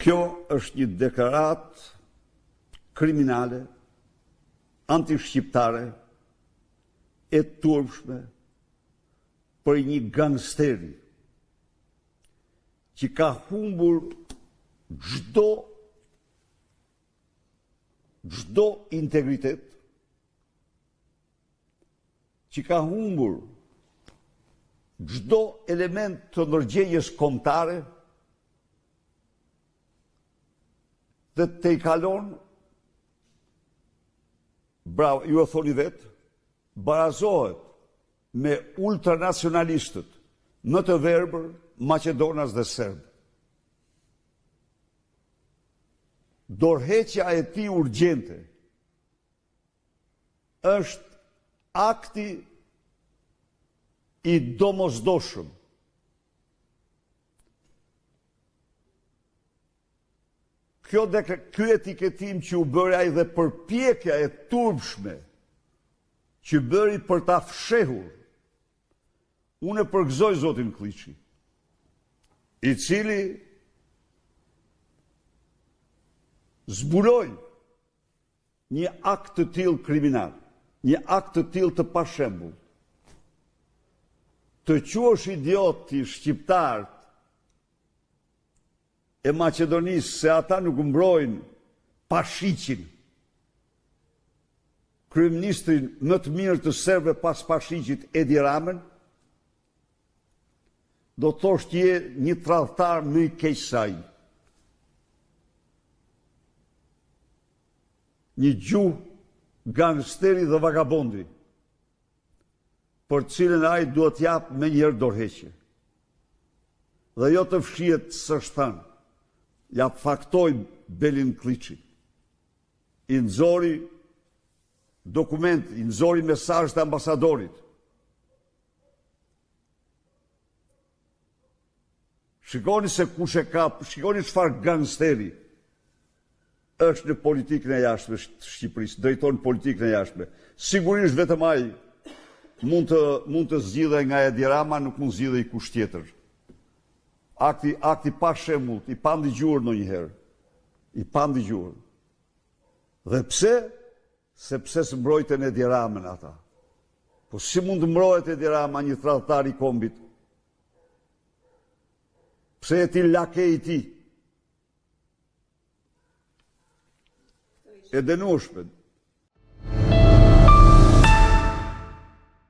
Kjo është një deklarat kriminale, anti-shqiptare, e turpshme për një gangsteri që ka humbur çdo integritet, që ka humbur çdo element të ndërgjegjës kombëtare dhe te i kalon, bravo, ju e thoni vetë, barazohet me ultranacionalistët më të verbër, Maqedonas dhe Serbë. Dorëheqja e tij urgjente është akti i domosdoshëm. Ky etiketim që u bëri ai dhe përpjekja e turpshme që bëri për ta fshehur, unë e përgëzoj zotin Klliçi, i cili zbuloi një akt të tillë kriminal, një akt të tillë të pashembull. Të quosh idioti shqiptarët e Maqedonisë se ata nuk mbrojnë Pashiqin, kryeministrin më të mirë të serbëve pas Pashiqit, Edi Ramën, do të thosh që je një tradhtar më i keq se ai. Një gjuhë gangsteri dhe vagabondi, për cilën ai duhet jap me njëherë dorëheqje. Dhe jo të fshihet së shtan. Ja faktoi Belin Klliçi. I nxori dokument, i nxori mesazh të ambasadorit. Shikoni se kush e ka, shikoni çfarë gangsteri është në politikën e jashtme të Shqipërisë, drejton politikën e jashtme. Sigurisht vetëm ai mund të zgjidhej nga Edi Rama, nuk mund zgjidhej kush tjetër. Akti pa shembull, i pa ndigjuar ndonjëherë. I pa ndigjuar. Dhe pse? Sepse së mbrojtën Edi Ramën ata. Po si mund të mbrohet Edi Rama, një tradhtar i kombit? Pse e ti lakej i ti? E dënueshme.